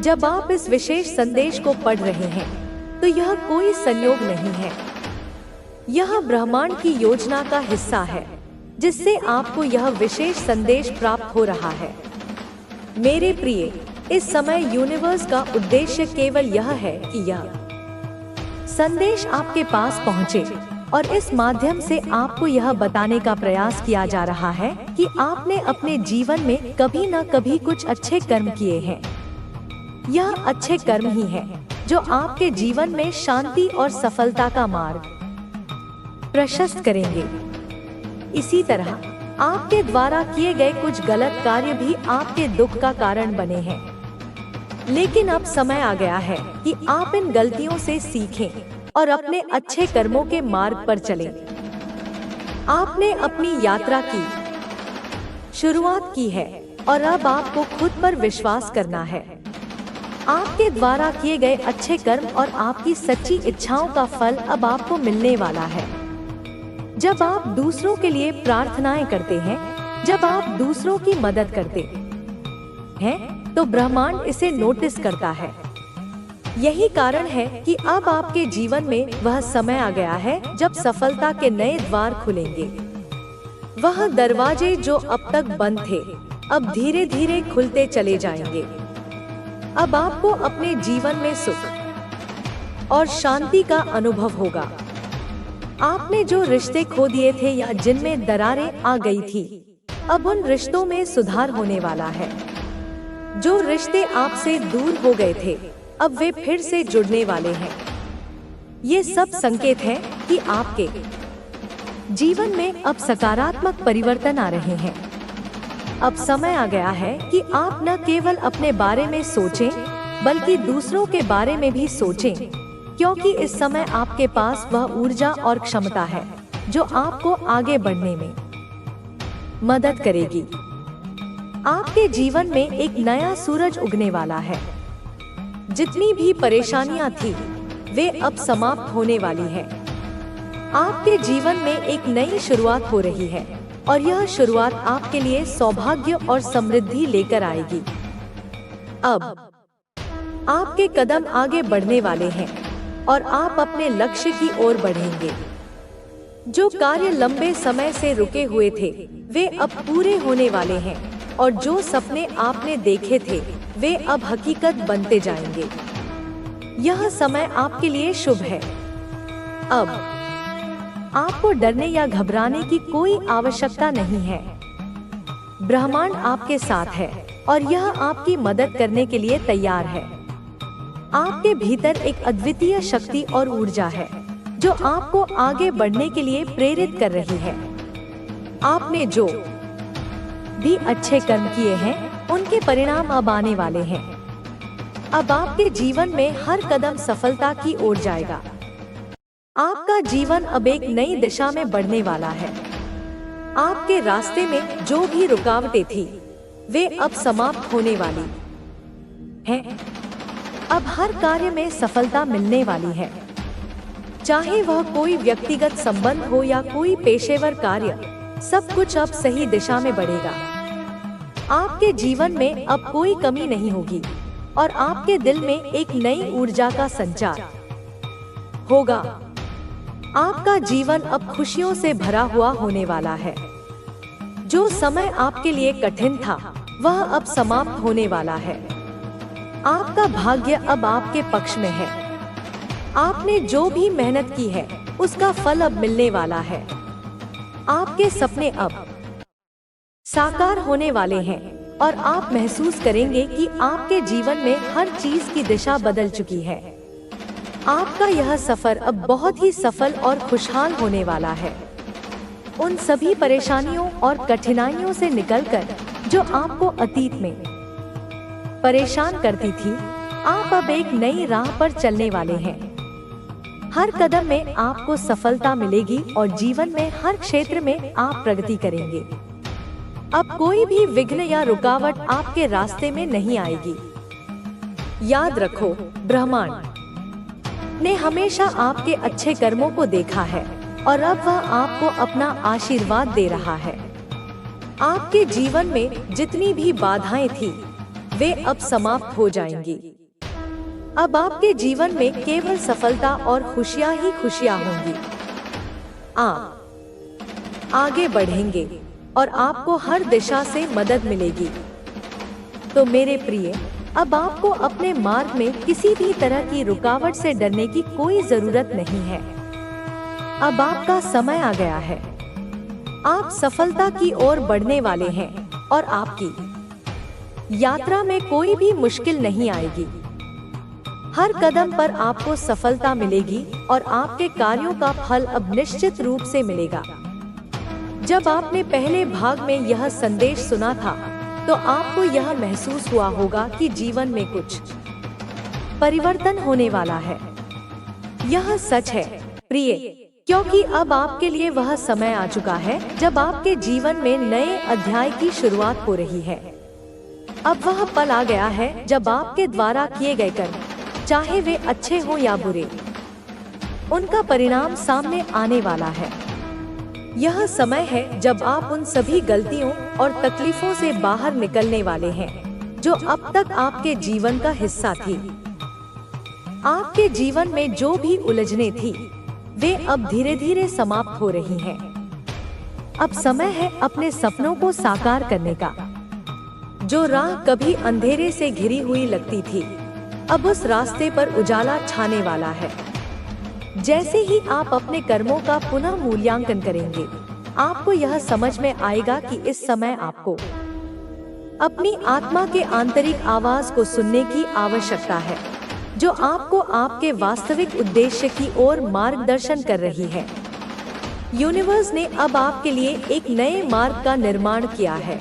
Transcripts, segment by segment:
जब आप इस विशेष संदेश को पढ़ रहे हैं तो यह कोई संयोग नहीं है, यह ब्रह्मांड की योजना का हिस्सा है जिससे आपको यह विशेष संदेश प्राप्त हो रहा है। मेरे प्रिय, इस समय यूनिवर्स का उद्देश्य केवल यह है कि यह संदेश आपके पास पहुंचे और इस माध्यम से आपको यह बताने का प्रयास किया जा रहा है कि आपने अपने जीवन में कभी न कभी कुछ अच्छे कर्म किए हैं। यह अच्छे कर्म ही हैं जो आपके जीवन में शांति और सफलता का मार्ग प्रशस्त करेंगे। इसी तरह आपके द्वारा किए गए कुछ गलत कार्य भी आपके दुख का कारण बने हैं, लेकिन अब समय आ गया है कि आप इन गलतियों से सीखें और अपने अच्छे कर्मों के मार्ग पर चलें। आपने अपनी यात्रा की शुरुआत की है और अब आपको खुद पर विश्वास करना है। आपके द्वारा किए गए अच्छे कर्म और आपकी सच्ची इच्छाओं का फल अब आपको मिलने वाला है। जब आप दूसरों के लिए प्रार्थनाएं करते हैं, जब आप दूसरों की मदद करते हैं, तो ब्रह्मांड इसे नोटिस करता है। यही कारण है कि अब आपके जीवन में वह समय आ गया है जब सफलता के नए द्वार खुलेंगे। वह दरवाजे जो अब तक बंद थे, अब धीरे धीरे खुलते चले जाएंगे। अब आपको अपने जीवन में सुख और शांति का अनुभव होगा। आपने जो रिश्ते खो दिए थे या जिनमें दरारें आ गई थी, अब उन रिश्तों में सुधार होने वाला है। जो रिश्ते आपसे दूर हो गए थे, अब वे फिर से जुड़ने वाले हैं। ये सब संकेत हैं कि आपके जीवन में अब सकारात्मक परिवर्तन आ रहे हैं। अब समय आ गया है कि आप न केवल अपने बारे में सोचें, बल्कि दूसरों के बारे में भी सोचें, क्योंकि इस समय आपके पास वह ऊर्जा और क्षमता है जो आपको आगे बढ़ने में मदद करेगी। आपके जीवन में एक नया सूरज उगने वाला है। जितनी भी परेशानियां थी, वे अब समाप्त होने वाली हैं। आपके जीवन में एक नई शुरुआत हो रही है और यह शुरुआत आपके लिए सौभाग्य और समृद्धि लेकर आएगी। अब आपके कदम आगे बढ़ने वाले हैं और आप अपने लक्ष्य की ओर बढ़ेंगे। जो कार्य लंबे समय से रुके हुए थे, वे अब पूरे होने वाले हैं और जो सपने आपने देखे थे, वे अब हकीकत बनते जाएंगे। यह समय आपके लिए शुभ है। अब आपको डरने या घबराने की कोई आवश्यकता नहीं है। ब्रह्मांड आपके साथ है और यह आपकी मदद करने के लिए तैयार है। आपके भीतर एक अद्वितीय शक्ति और ऊर्जा है जो आपको आगे बढ़ने के लिए प्रेरित कर रही है। आपने जो भी अच्छे कर्म किए हैं, उनके परिणाम अब आने वाले हैं। अब आपके जीवन में हर कदम सफलता की ओर जाएगा। आपका जीवन अब एक नई दिशा में बढ़ने वाला है। आपके रास्ते में जो भी रुकावटें थी, वे अब समाप्त होने वाली हैं। अब हर कार्य में सफलता मिलने वाली है, चाहे वह कोई व्यक्तिगत संबंध हो या कोई पेशेवर कार्य। सब कुछ अब सही दिशा में बढ़ेगा। आपके जीवन में अब कोई कमी नहीं होगी और आपके दिल में एक नई ऊर्जा का संचार होगा। आपका जीवन अब खुशियों से भरा हुआ होने वाला है। जो समय आपके लिए कठिन था, वह अब समाप्त होने वाला है। आपका भाग्य अब आपके पक्ष में है। आपने जो भी मेहनत की है, उसका फल अब मिलने वाला है। आपके सपने अब साकार होने वाले हैं और आप महसूस करेंगे कि आपके जीवन में हर चीज की दिशा बदल चुकी है। आपका यह सफर अब बहुत ही सफल और खुशहाल होने वाला है। उन सभी परेशानियों और कठिनाइयों से निकलकर जो आपको अतीत में परेशान करती थी, आप अब एक नई राह पर चलने वाले हैं। हर कदम में आपको सफलता मिलेगी और जीवन में हर क्षेत्र में आप प्रगति करेंगे। अब कोई भी विघ्न या रुकावट आपके रास्ते में नहीं आएगी। याद रखो, ब्रह्मांड ने हमेशा आपके अच्छे कर्मों को देखा है और अब वह आपको अपना आशीर्वाद दे रहा है। आपके जीवन में जितनी भी बाधाएं थी, वे अब समाप्त हो जाएंगी। अब आपके जीवन में केवल सफलता और खुशियां ही खुशियां होंगी। आप आगे बढ़ेंगे और आपको हर दिशा से मदद मिलेगी। तो मेरे प्रिय, अब आपको अपने मार्ग में किसी भी तरह की रुकावट से डरने की कोई जरूरत नहीं है। अब आपका समय आ गया है। आप सफलता की ओर बढ़ने वाले हैं और आपकी यात्रा में कोई भी मुश्किल नहीं आएगी। हर कदम पर आपको सफलता मिलेगी और आपके कार्यों का फल अब निश्चित रूप से मिलेगा। जब आपने पहले भाग में यह संदेश सुना था, तो आपको यह महसूस हुआ होगा कि जीवन में कुछ परिवर्तन होने वाला है। यह सच है प्रिय, क्योंकि अब आपके लिए वह समय आ चुका है जब आपके जीवन में नए अध्याय की शुरुआत हो रही है। अब वह पल आ गया है जब आपके द्वारा किए गए कर्म, चाहे वे अच्छे हो या बुरे, उनका परिणाम सामने आने वाला है। यह समय है जब आप उन सभी गलतियों और तकलीफों से बाहर निकलने वाले हैं जो अब तक आपके जीवन का हिस्सा थी। आपके जीवन में जो भी उलझने थी, वे अब धीरे धीरे समाप्त हो रही हैं। अब समय है अपने सपनों को साकार करने का। जो राह कभी अंधेरे से घिरी हुई लगती थी, अब उस रास्ते पर उजाला छाने वाला है। जैसे ही आप अपने कर्मों का पुनः मूल्यांकन करेंगे, आपको यह समझ में आएगा कि इस समय आपको अपनी आत्मा के आंतरिक आवाज को सुनने की आवश्यकता है, जो आपको आपके वास्तविक उद्देश्य की ओर मार्गदर्शन कर रही है। यूनिवर्स ने अब आपके लिए एक नए मार्ग का निर्माण किया है।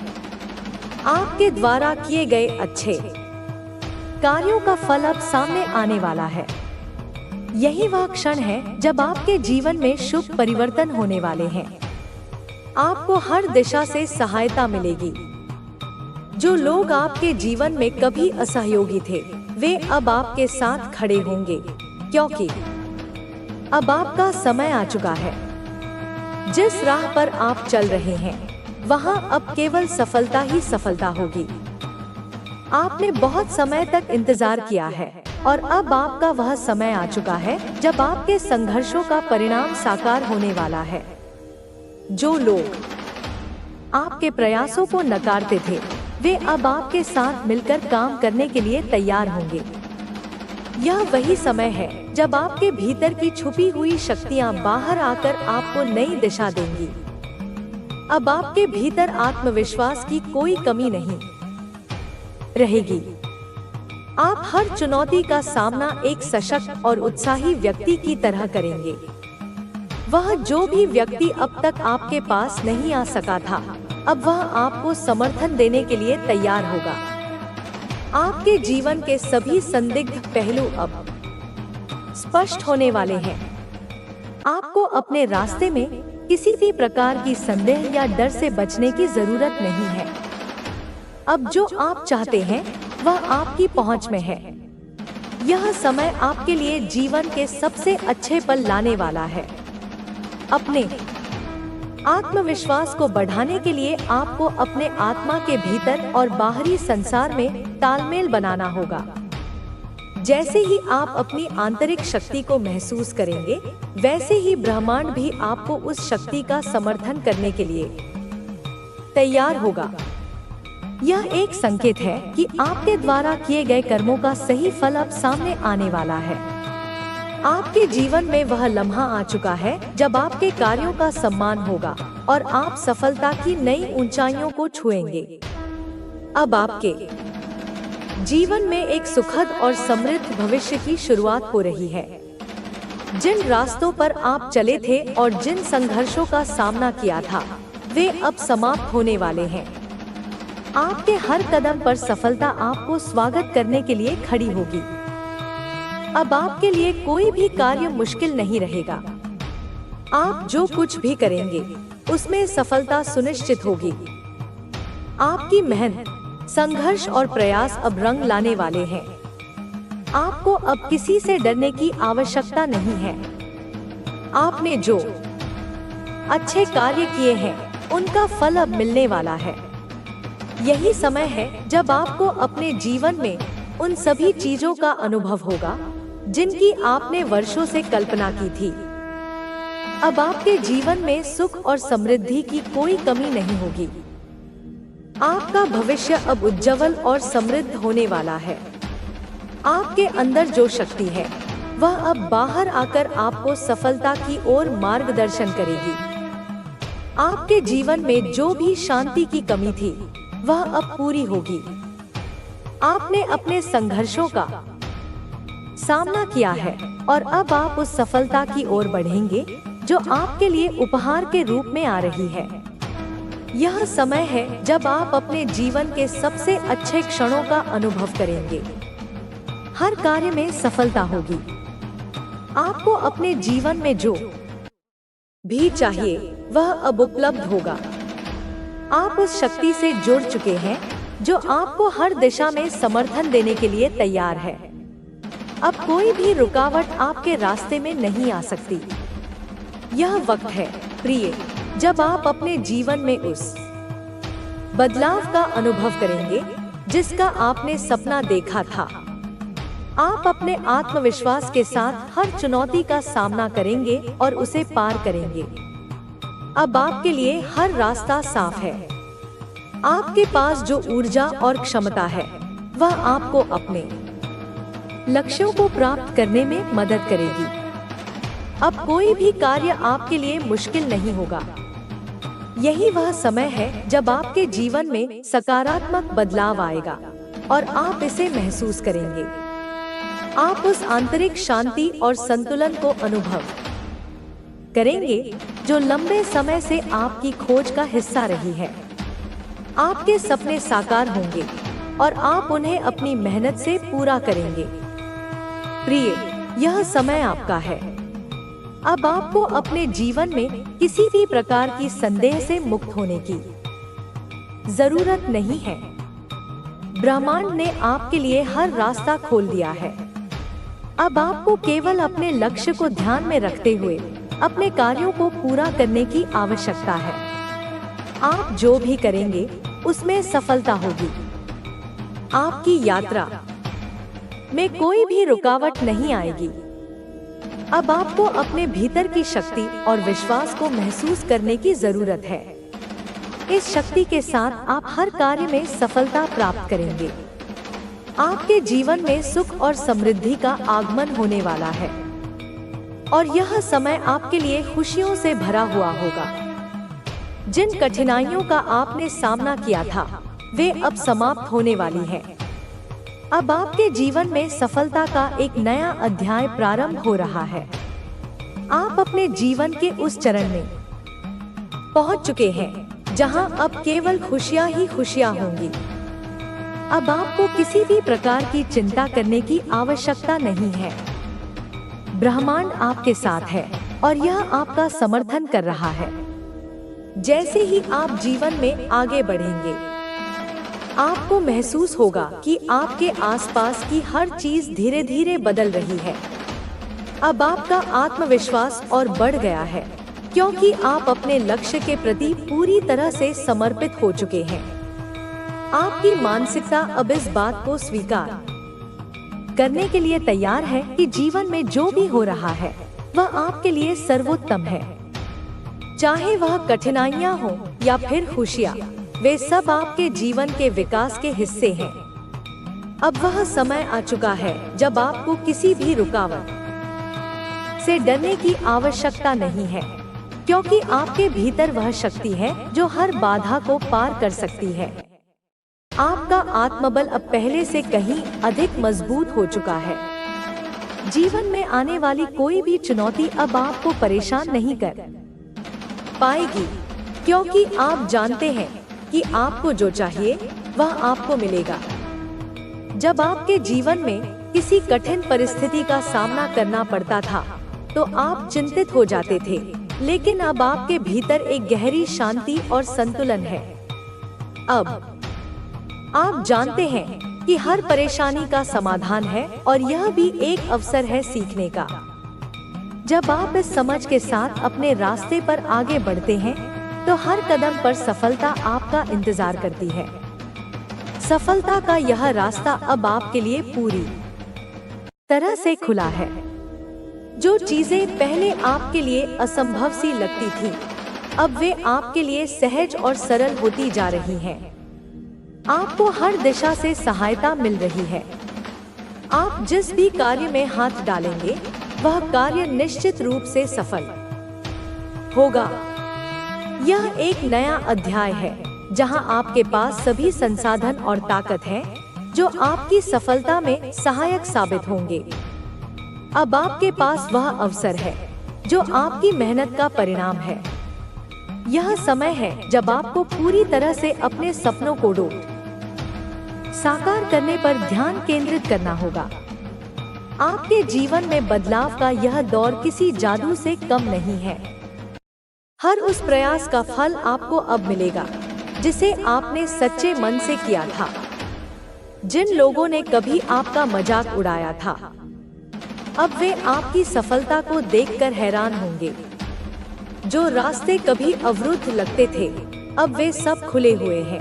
आपके द्वारा किए गए अच्छे कार्यों का फल अब सामने आने वाला है। यही वह क्षण है जब आपके जीवन में शुभ परिवर्तन होने वाले हैं। आपको हर दिशा से सहायता मिलेगी। जो लोग आपके जीवन में कभी असहयोगी थे, वे अब आपके साथ खड़े होंगे, क्योंकि अब आपका समय आ चुका है। जिस राह पर आप चल रहे हैं, वहां अब केवल सफलता ही सफलता होगी। आपने बहुत समय तक इंतजार किया है और अब आपका वह समय आ चुका है जब आपके संघर्षों का परिणाम साकार होने वाला है। जो लोग आपके प्रयासों को नकारते थे, वे अब आपके साथ मिलकर काम करने के लिए तैयार होंगे। यह वही समय है जब आपके भीतर की छुपी हुई शक्तियां बाहर आकर आपको नई दिशा देंगी। अब आपके भीतर आत्मविश्वास की कोई कमी नहीं रहेगी। आप हर चुनौती का सामना एक सशक्त और उत्साही व्यक्ति की तरह करेंगे। वह जो भी व्यक्ति अब तक आपके पास नहीं आ सका था, अब वह आपको समर्थन देने के लिए तैयार होगा। आपके जीवन के सभी संदिग्ध पहलू अब स्पष्ट होने वाले हैं। आपको अपने रास्ते में किसी भी प्रकार की संदेह या डर से बचने की जरूरत नहीं है। अब जो आप चाहते हैं, वह आपकी पहुंच में है। यह समय आपके लिए जीवन के सबसे अच्छे पल लाने वाला है। अपने आत्मविश्वास को बढ़ाने के लिए आपको अपने आत्मा के भीतर और बाहरी संसार में तालमेल बनाना होगा। जैसे ही आप अपनी आंतरिक शक्ति को महसूस करेंगे, वैसे ही ब्रह्मांड भी आपको उस शक्ति का समर्थन करने के लिए तैयार होगा। यह एक संकेत है कि आपके द्वारा किए गए कर्मों का सही फल अब सामने आने वाला है। आपके जीवन में वह लम्हा आ चुका है जब आपके कार्यों का सम्मान होगा और आप सफलता की नई ऊंचाइयों को छुएंगे। अब आपके जीवन में एक सुखद और समृद्ध भविष्य की शुरुआत हो रही है। जिन रास्तों पर आप चले थे और जिन संघर्षों का सामना किया था, वे अब समाप्त होने वाले हैं। आपके हर कदम पर सफलता आपको स्वागत करने के लिए खड़ी होगी। अब आपके लिए कोई भी कार्य मुश्किल नहीं रहेगा। आप जो कुछ भी करेंगे, उसमें सफलता सुनिश्चित होगी। आपकी मेहनत, संघर्ष और प्रयास अब रंग लाने वाले हैं। आपको अब किसी से डरने की आवश्यकता नहीं है। आपने जो अच्छे कार्य किए हैं, उनका फल अब मिलने वाला है। यही समय है जब आपको अपने जीवन में उन सभी चीजों का अनुभव होगा जिनकी आपने वर्षों से कल्पना की थी। अब आपके जीवन में सुख और समृद्धि की कोई कमी नहीं होगी। आपका भविष्य अब उज्जवल और समृद्ध होने वाला है। आपके अंदर जो शक्ति है वह अब बाहर आकर आपको सफलता की ओर मार्गदर्शन करेगी। आपके जीवन में जो भी शांति की कमी थी वह अब पूरी होगी। आपने अपने संघर्षों का सामना किया है और अब आप उस सफलता की ओर बढ़ेंगे जो आपके लिए उपहार के रूप में आ रही है। यह समय है जब आप अपने जीवन के सबसे अच्छे क्षणों का अनुभव करेंगे। हर कार्य में सफलता होगी। आपको अपने जीवन में जो भी चाहिए वह अब उपलब्ध होगा। आप उस शक्ति से जुड़ चुके हैं जो आपको हर दिशा में समर्थन देने के लिए तैयार है। अब कोई भी रुकावट आपके रास्ते में नहीं आ सकती। यह वक्त है प्रिय जब आप अपने जीवन में उस बदलाव का अनुभव करेंगे जिसका आपने सपना देखा था। आप अपने आत्मविश्वास के साथ हर चुनौती का सामना करेंगे और उसे पार करेंगे। अब आपके लिए हर रास्ता साफ है। आपके पास जो ऊर्जा और क्षमता है वह आपको अपने लक्ष्यों को प्राप्त करने में मदद करेगी। अब कोई भी कार्य आपके लिए मुश्किल नहीं होगा। यही वह समय है जब आपके जीवन में सकारात्मक बदलाव आएगा और आप इसे महसूस करेंगे। आप उस आंतरिक शांति और संतुलन को अनुभव करेंगे जो लंबे समय से आपकी खोज का हिस्सा रही है। आपके सपने साकार होंगे और आप उन्हें अपनी मेहनत से पूरा करेंगे। प्रिय, यह समय आपका है। अब आपको अपने जीवन में किसी भी प्रकार की संदेह से मुक्त होने की जरूरत नहीं है। ब्रह्मांड ने आपके लिए हर रास्ता खोल दिया है। अब आपको केवल अपने लक्ष्य को ध्यान में रखते हुए अपने कार्यों को पूरा करने की आवश्यकता है। आप जो भी करेंगे उसमें सफलता होगी। आपकी यात्रा में कोई भी रुकावट नहीं आएगी। अब आपको अपने भीतर की शक्ति और विश्वास को महसूस करने की जरूरत है। इस शक्ति के साथ आप हर कार्य में सफलता प्राप्त करेंगे। आपके जीवन में सुख और समृद्धि का आगमन होने वाला है और यह समय आपके लिए खुशियों से भरा हुआ होगा। जिन कठिनाइयों का आपने सामना किया था वे अब समाप्त होने वाली हैं। अब आपके जीवन में सफलता का एक नया अध्याय प्रारंभ हो रहा है। आप अपने जीवन के उस चरण में पहुंच चुके हैं जहां अब केवल खुशियां ही खुशियां होंगी। अब आपको किसी भी प्रकार की चिंता करने की आवश्यकता नहीं है। ब्रह्मांड आपके साथ है और यह आपका समर्थन कर रहा है। जैसे ही आप जीवन में आगे बढ़ेंगे, आपको महसूस होगा कि आपके आसपास की हर चीज धीरे धीरे बदल रही है। अब आपका आत्मविश्वास और बढ़ गया है क्योंकि आप अपने लक्ष्य के प्रति पूरी तरह से समर्पित हो चुके हैं। आपकी मानसिकता अब इस बात को स्वीकार करने के लिए तैयार है कि जीवन में जो भी हो रहा है वह आपके लिए सर्वोत्तम है। चाहे वह कठिनाइयां हो या फिर खुशियां, वे सब आपके जीवन के विकास के हिस्से हैं। अब वह समय आ चुका है जब आपको किसी भी रुकावट से डरने की आवश्यकता नहीं है, क्योंकि आपके भीतर वह शक्ति है जो हर बाधा को पार कर सकती है। आपका आत्मबल अब पहले से कहीं अधिक मजबूत हो चुका है। जीवन में आने वाली कोई भी चुनौती अब आपको परेशान नहीं कर पाएगी, क्योंकि आप जानते हैं कि आपको जो चाहिए वह आपको मिलेगा। जब आपके जीवन में किसी कठिन परिस्थिति का सामना करना पड़ता था तो आप चिंतित हो जाते थे, लेकिन अब आपके भीतर एक गहरी शांति और संतुलन है। अब आप जानते हैं कि हर परेशानी का समाधान है और यह भी एक अवसर है सीखने का। जब आप इस समझ के साथ अपने रास्ते पर आगे बढ़ते हैं तो हर कदम पर सफलता आपका इंतजार करती है। सफलता का यह रास्ता अब आपके लिए पूरी तरह से खुला है। जो चीजें पहले आपके लिए असंभव सी लगती थी, अब वे आपके लिए सहज और सरल होती जा रही हैं। आपको हर दिशा से सहायता मिल रही है। आप जिस भी कार्य में हाथ डालेंगे, वह कार्य निश्चित रूप से सफल होगा। यह एक नया अध्याय है जहां आपके पास सभी संसाधन और ताकत है जो आपकी सफलता में सहायक साबित होंगे। अब आपके पास वह अवसर है जो आपकी मेहनत का परिणाम है। यह समय है जब आपको पूरी तरह से अपने सपनों को साकार करने पर ध्यान केंद्रित करना होगा। आपके जीवन में बदलाव का यह दौर किसी जादू से कम नहीं है। हर उस प्रयास का फल आपको अब मिलेगा जिसे आपने सच्चे मन से किया था। जिन लोगों ने कभी आपका मजाक उड़ाया था, अब वे आपकी सफलता को देखकर हैरान होंगे। जो रास्ते कभी अवरुद्ध लगते थे, अब वे सब खुले हुए हैं।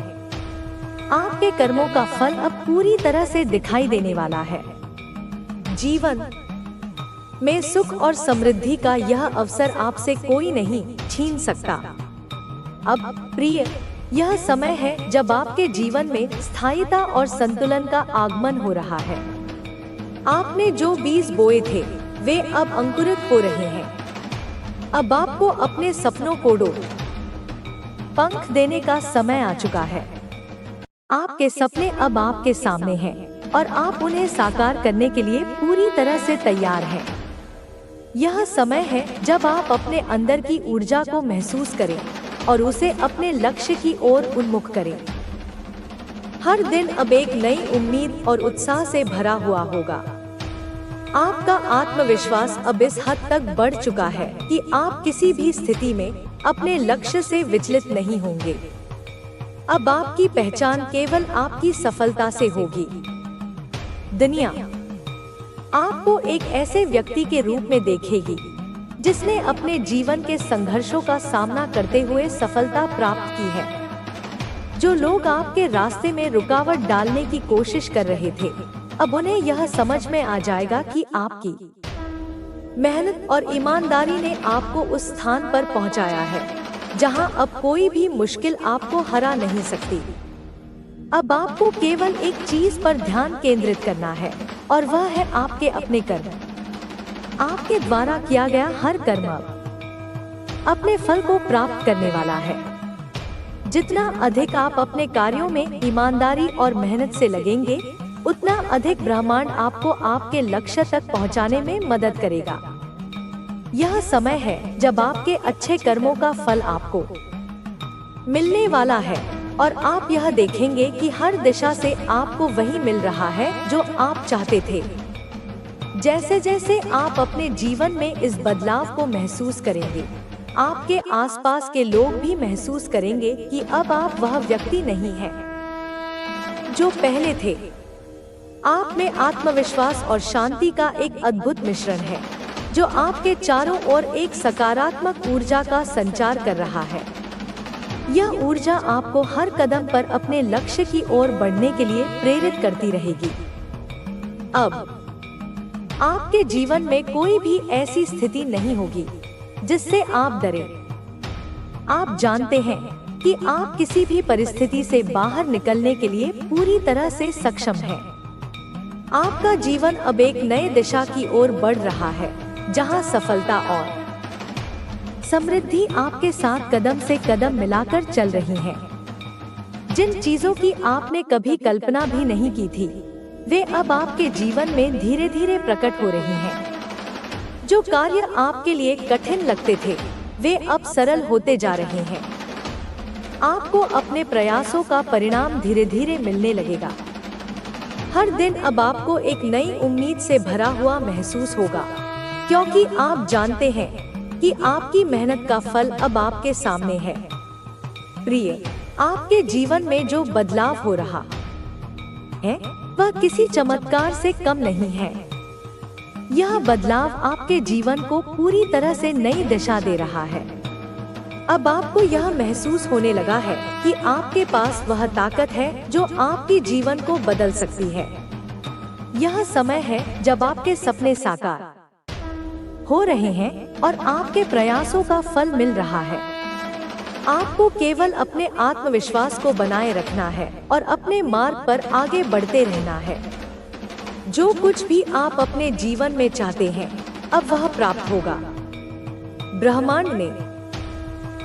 आपके कर्मों का फल अब पूरी तरह से दिखाई देने वाला है। जीवन में सुख और समृद्धि का यह अवसर आपसे कोई नहीं छीन सकता। अब प्रिय, यह समय है जब आपके जीवन में स्थायिता और संतुलन का आगमन हो रहा है। आपने जो बीज बोए थे, वे अब अंकुरित हो रहे हैं। अब आपको अपने सपनों को पंख देने का समय आ चुका है। आपके सपने अब आपके सामने हैं और आप उन्हें साकार करने के लिए पूरी तरह से तैयार हैं। यह समय है जब आप अपने अंदर की ऊर्जा को महसूस करें और उसे अपने लक्ष्य की ओर उन्मुख करें। हर दिन अब एक नई उम्मीद और उत्साह से भरा हुआ होगा। आपका आत्मविश्वास अब इस हद तक बढ़ चुका है कि आप किसी भी स्थिति में अपने लक्ष्य से विचलित नहीं होंगे। अब आपकी पहचान केवल आपकी सफलता से होगी। दुनिया आपको एक ऐसे व्यक्ति के रूप में देखेगी जिसने अपने जीवन के संघर्षों का सामना करते हुए सफलता प्राप्त की है। जो लोग आपके रास्ते में रुकावट डालने की कोशिश कर रहे थे, अब उन्हें यह समझ में आ जाएगा कि आपकी मेहनत और ईमानदारी ने आपको उस स्थान पर पहुंचाया है जहां अब कोई भी मुश्किल आपको हरा नहीं सकती। अब आपको केवल एक चीज पर ध्यान केंद्रित करना है और वह है आपके अपने कर्म। आपके द्वारा किया गया हर कर्म अपने फल को प्राप्त करने वाला है। जितना अधिक आप अपने कार्यों में ईमानदारी और मेहनत से लगेंगे, उतना अधिक ब्रह्मांड आपको आपके लक्ष्य तक पहुंचाने में मदद करेगा। यह समय है जब आपके अच्छे कर्मों का फल आपको मिलने वाला है और आप यह देखेंगे कि हर दिशा से आपको वही मिल रहा है जो आप चाहते थे। जैसे जैसे आप अपने जीवन में इस बदलाव को महसूस करेंगे, आपके आसपास के लोग भी महसूस करेंगे कि अब आप वह व्यक्ति नहीं हैं जो पहले थे। आप में आत्मविश्वास और शांति का एक अद्भुत मिश्रण है जो आपके चारों ओर एक सकारात्मक ऊर्जा का संचार कर रहा है। यह ऊर्जा आपको हर कदम पर अपने लक्ष्य की ओर बढ़ने के लिए प्रेरित करती रहेगी। अब आपके जीवन में कोई भी ऐसी स्थिति नहीं होगी जिससे आप डरें। आप जानते हैं कि आप किसी भी परिस्थिति से बाहर निकलने के लिए पूरी तरह से सक्षम हैं। आपका जीवन अब एक नए दिशा की ओर बढ़ रहा है जहां सफलता और समृद्धि आपके साथ कदम से कदम मिलाकर चल रही हैं। जिन चीजों की आपने कभी कल्पना भी नहीं की थी, वे अब आपके जीवन में धीरे धीरे प्रकट हो रही हैं। जो कार्य आपके लिए कठिन लगते थे, वे अब सरल होते जा रहे हैं। आपको अपने प्रयासों का परिणाम धीरे धीरे मिलने लगेगा। हर दिन अब आपको एक नई उम्मीद से भरा हुआ महसूस होगा, क्योंकि आप जानते हैं कि आपकी मेहनत का फल अब आपके सामने है। प्रिय, आपके जीवन में जो बदलाव हो रहा है, वह किसी चमत्कार से कम नहीं है। यह बदलाव आपके जीवन को पूरी तरह से नई दिशा दे रहा है। अब आपको यह महसूस होने लगा है कि आपके पास वह ताकत है जो आपके जीवन को बदल सकती है। यह समय है जब आपके सपने साकार हो रहे हैं और आपके प्रयासों का फल मिल रहा है। आपको केवल अपने आत्मविश्वास को बनाए रखना है और अपने मार्ग पर आगे बढ़ते रहना है। जो कुछ भी आप अपने जीवन में चाहते हैं, अब वह प्राप्त होगा। ब्रह्मांड ने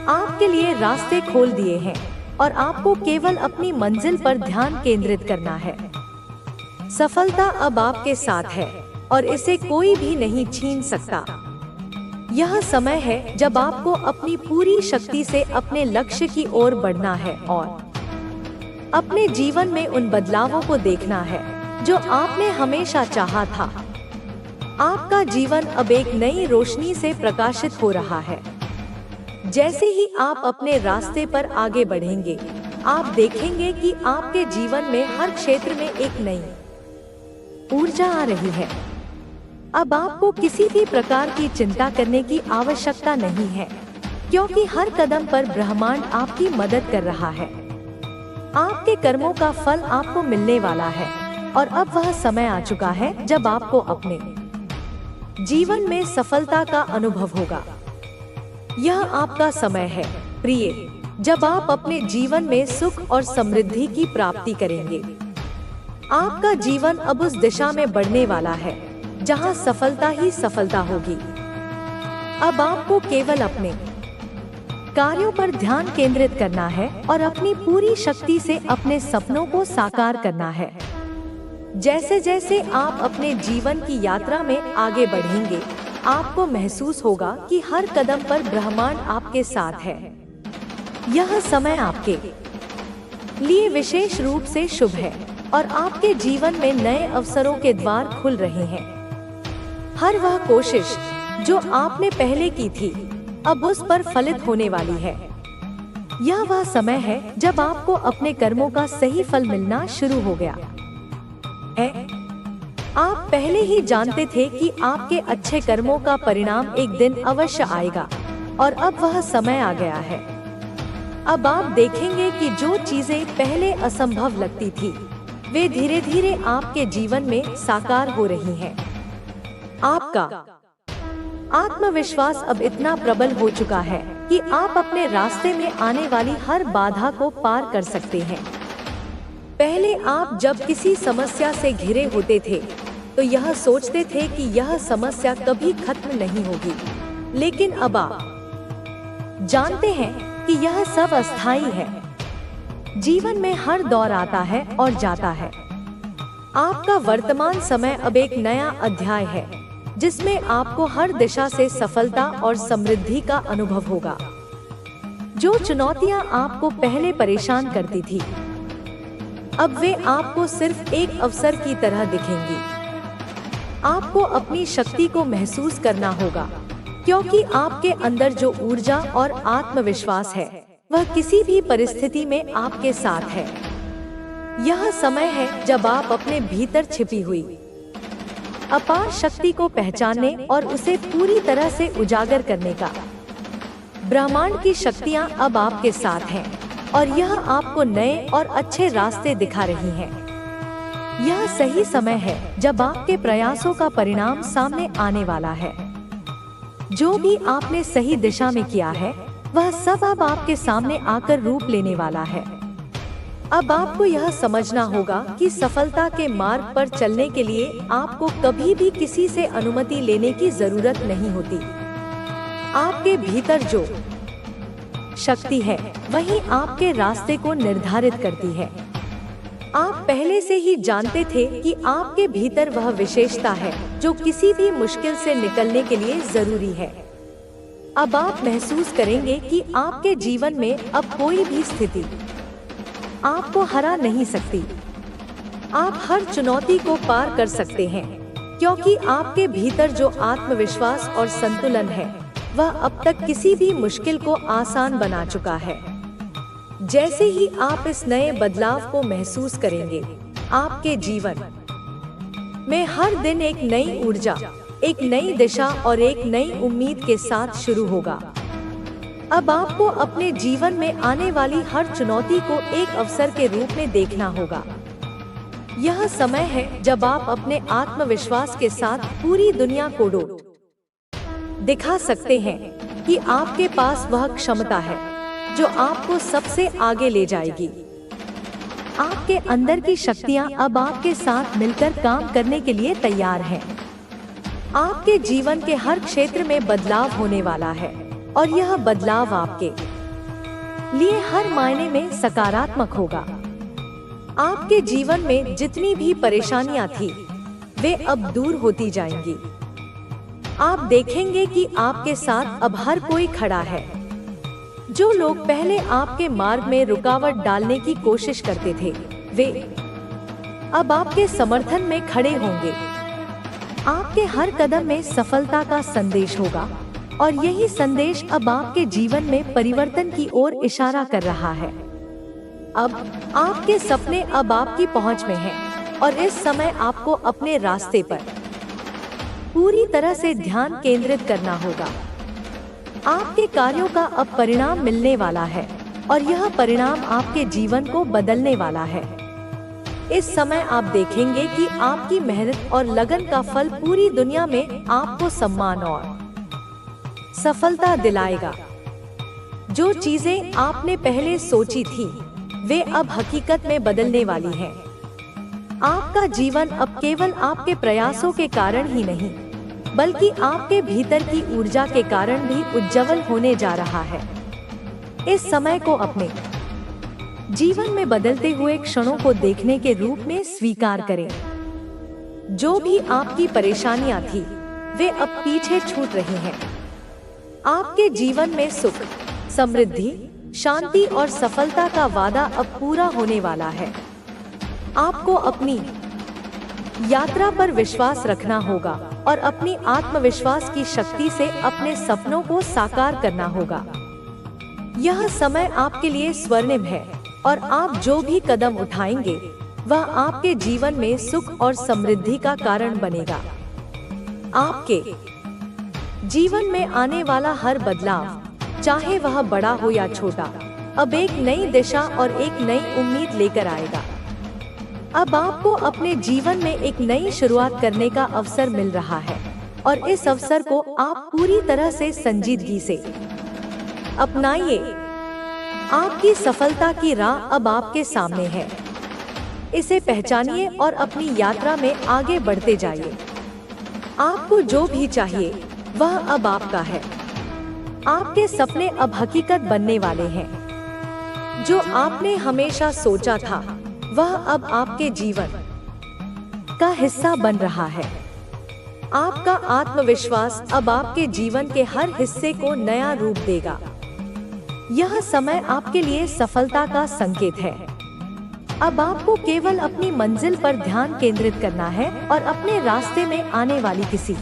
आपके लिए रास्ते खोल दिए हैं और आपको केवल अपनी मंजिल पर ध्यान केंद्रित करना है। सफलता अब आपके साथ है और इसे कोई भी नहीं छीन सकता। यह समय है जब आपको अपनी पूरी शक्ति से अपने लक्ष्य की ओर बढ़ना है और अपने जीवन में उन बदलावों को देखना है जो आपने हमेशा चाहा था। आपका जीवन अब एक नई रोशनी से प्रकाशित हो रहा है। जैसे ही आप अपने रास्ते पर आगे बढ़ेंगे, आप देखेंगे कि आपके जीवन में हर क्षेत्र में एक नई ऊर्जा आ रही है। अब आपको किसी भी प्रकार की चिंता करने की आवश्यकता नहीं है, क्योंकि हर कदम पर ब्रह्मांड आपकी मदद कर रहा है। आपके कर्मों का फल आपको मिलने वाला है और अब वह समय आ चुका है जब आपको अपने जीवन में सफलता का अनुभव होगा। यह आपका समय है प्रिय, जब आप अपने जीवन में सुख और समृद्धि की प्राप्ति करेंगे। आपका जीवन अब उस दिशा में बढ़ने वाला है जहां सफलता ही सफलता होगी। अब आपको केवल अपने कार्यों पर ध्यान केंद्रित करना है और अपनी पूरी शक्ति से अपने सपनों को साकार करना है। जैसे जैसे आप अपने जीवन की यात्रा में आगे बढ़ेंगे, आपको महसूस होगा कि हर कदम पर ब्रह्मांड आपके साथ है। यह समय आपके लिए विशेष रूप से शुभ है और आपके जीवन में नए अवसरों के द्वार खुल रहे हैं। हर वह कोशिश जो आपने पहले की थी, अब उस पर फलित होने वाली है। यह वह समय है जब आपको अपने कर्मों का सही फल मिलना शुरू हो गया है। आप पहले ही जानते थे कि आपके अच्छे कर्मों का परिणाम एक दिन अवश्य आएगा और अब वह समय आ गया है। अब आप देखेंगे कि जो चीजें पहले असंभव लगती थी, वे धीरे धीरे आपके जीवन में साकार हो रही हैं। आपका आत्मविश्वास अब इतना प्रबल हो चुका है कि आप अपने रास्ते में आने वाली हर बाधा को पार कर सकते हैं। पहले आप जब किसी समस्या से घिरे होते थे तो यह सोचते थे कि यह समस्या कभी खत्म नहीं होगी, लेकिन अब आप जानते हैं कि यह सब अस्थायी है। जीवन में हर दौर आता है और जाता है। आपका वर्तमान समय अब एक नया अध्याय है जिसमें आपको हर दिशा से सफलता और समृद्धि का अनुभव होगा। जो चुनौतियां आपको पहले परेशान करती थी, अब वे आपको सिर्फ एक अवसर की तरह दिखेंगी। आपको अपनी शक्ति को महसूस करना होगा, क्योंकि आपके अंदर जो ऊर्जा और आत्मविश्वास है, वह किसी भी परिस्थिति में आपके साथ है। यह समय है जब आप अपने भीतर छिपी हुई अपार शक्ति को पहचानने और उसे पूरी तरह से उजागर करने का। ब्रह्मांड की शक्तियाँ अब आपके साथ हैं और यह आपको नए और अच्छे रास्ते दिखा रही हैं। यह सही समय है जब आपके प्रयासों का परिणाम सामने आने वाला है। जो भी आपने सही दिशा में किया है, वह सब अब आपके सामने आकर रूप लेने वाला है। अब आपको यह समझना होगा कि सफलता के मार्ग पर चलने के लिए आपको कभी भी किसी से अनुमति लेने की जरूरत नहीं होती। आपके भीतर जो शक्ति है, वही आपके रास्ते को निर्धारित करती है। आप पहले से ही जानते थे कि आपके भीतर वह विशेषता है जो किसी भी मुश्किल से निकलने के लिए जरूरी है। अब आप महसूस करेंगे कि आपके जीवन में अब कोई भी स्थिति आपको हरा नहीं सकती। आप हर चुनौती को पार कर सकते हैं, क्योंकि आपके भीतर जो आत्मविश्वास और संतुलन है, वह अब तक किसी भी मुश्किल को आसान बना चुका है। जैसे ही आप इस नए बदलाव को महसूस करेंगे, आपके जीवन में हर दिन एक नई ऊर्जा, एक नई दिशा और एक नई उम्मीद के साथ शुरू होगा। अब आपको अपने जीवन में आने वाली हर चुनौती को एक अवसर के रूप में देखना होगा। यह समय है जब आप अपने आत्मविश्वास के साथ पूरी दुनिया को दिखा सकते हैं कि आपके पास वह क्षमता है जो आपको सबसे आगे ले जाएगी। आपके अंदर की शक्तियां अब आपके साथ मिलकर काम करने के लिए तैयार हैं। आपके जीवन के हर क्षेत्र में बदलाव होने वाला है और यह बदलाव आपके लिए हर मायने में सकारात्मक होगा। आपके जीवन में जितनी भी परेशानियां थी, वे अब दूर होती जाएंगी। आप देखेंगे कि आपके साथ अब हर कोई खड़ा है। जो लोग पहले आपके मार्ग में रुकावट डालने की कोशिश करते थे, वे अब आपके समर्थन में खड़े होंगे। आपके हर कदम में सफलता का संदेश होगा और यही संदेश अब आपके जीवन में परिवर्तन की ओर इशारा कर रहा है। अब आपके सपने अब आपकी पहुंच में हैं और इस समय आपको अपने रास्ते पर पूरी तरह से ध्यान केंद्रित करना होगा। आपके कार्यों का अब परिणाम मिलने वाला है और यह परिणाम आपके जीवन को बदलने वाला है। इस समय आप देखेंगे कि आपकी मेहनत और लगन का फल पूरी दुनिया में आपको सम्मान और सफलता दिलाएगा। जो चीजें आपने पहले सोची थी, वे अब हकीकत में बदलने वाली हैं। आपका जीवन अब केवल आपके प्रयासों के कारण ही नहीं, बल्कि आपके भीतर की ऊर्जा के कारण भी उज्जवल होने जा रहा है। इस समय को अपने जीवन में बदलते हुए क्षणों को देखने के रूप में स्वीकार करें। जो भी आपकी परेशानियां थी, वे अब पीछे छूट रही हैं। आपके जीवन में सुख, समृद्धि, शांति और सफलता का वादा अब पूरा होने वाला है। आपको अपनी यात्रा पर विश्वास रखना होगा और अपनी आत्मविश्वास की शक्ति से अपने सपनों को साकार करना होगा। यह समय आपके लिए स्वर्णिम है और आप जो भी कदम उठाएंगे, वह आपके जीवन में सुख और समृद्धि का कारण बनेगा। आपके जीवन में आने वाला हर बदलाव, चाहे वह बड़ा हो या छोटा, अब एक नई दिशा और एक नई उम्मीद लेकर आएगा। अब आपको अपने जीवन में एक नई शुरुआत करने का अवसर मिल रहा है और इस अवसर को आप पूरी तरह से संजीदगी से अपनाइए। आपकी सफलता की राह अब आपके सामने है। इसे पहचानिए और अपनी यात्रा में आगे बढ़ते जाइए। आपको जो भी चाहिए, वह अब आपका है। आपके सपने अब हकीकत बनने वाले हैं। जो आपने हमेशा सोचा था, वह अब आपके जीवन का हिस्सा बन रहा है। आपका आत्मविश्वास अब आपके जीवन के हर हिस्से को नया रूप देगा। यह समय आपके लिए सफलता का संकेत है। अब आपको केवल अपनी मंजिल पर ध्यान केंद्रित करना है और अपने रास्ते में आने वाली किसी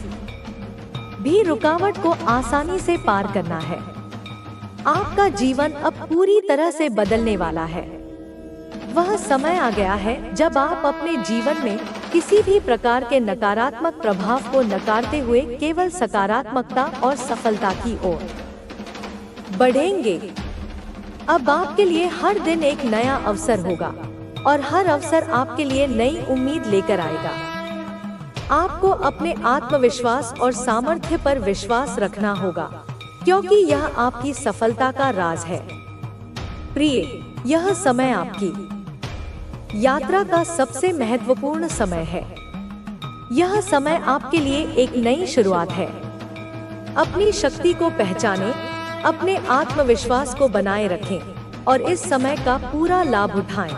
भी रुकावट को आसानी से पार करना है। आपका जीवन अब पूरी तरह से बदलने वाला है। वह समय आ गया है जब आप अपने जीवन में किसी भी प्रकार के नकारात्मक प्रभाव को नकारते हुए केवल सकारात्मकता और सफलता की ओर बढ़ेंगे। अब आपके लिए हर दिन एक नया अवसर होगा और हर अवसर आपके लिए नई उम्मीद लेकर आएगा। आपको अपने आत्मविश्वास और सामर्थ्य पर विश्वास रखना होगा, क्योंकि यह आपकी सफलता का राज है। प्रिय, यह समय आपकी यात्रा का सबसे महत्वपूर्ण समय है। यह समय आपके लिए एक नई शुरुआत है। अपनी शक्ति को पहचानें, अपने आत्मविश्वास को बनाए रखें और इस समय का पूरा लाभ उठाएं।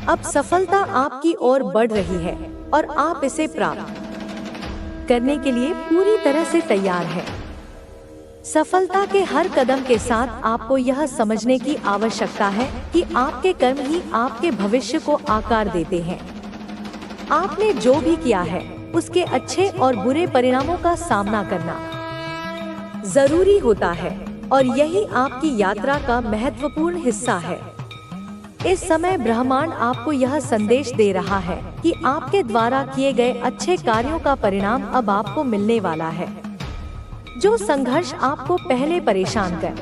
अब सफलता आपकी ओर बढ़ रही है और आप इसे प्राप्त करने के लिए पूरी तरह से तैयार हैं। सफलता के हर कदम के साथ आपको यह समझने की आवश्यकता है कि आपके कर्म ही आपके भविष्य को आकार देते हैं। आपने जो भी किया है, उसके अच्छे और बुरे परिणामों का सामना करना जरूरी होता है और यही आपकी यात्रा का महत्वपूर्ण हिस्सा है। इस समय ब्रह्मांड आपको यह संदेश दे रहा है कि आपके द्वारा किए गए अच्छे कार्यों का परिणाम अब आपको मिलने वाला है। जो संघर्ष आपको पहले परेशान कर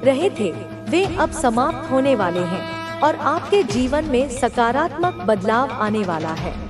रहे थे वे अब समाप्त होने वाले हैं और आपके जीवन में सकारात्मक बदलाव आने वाला है।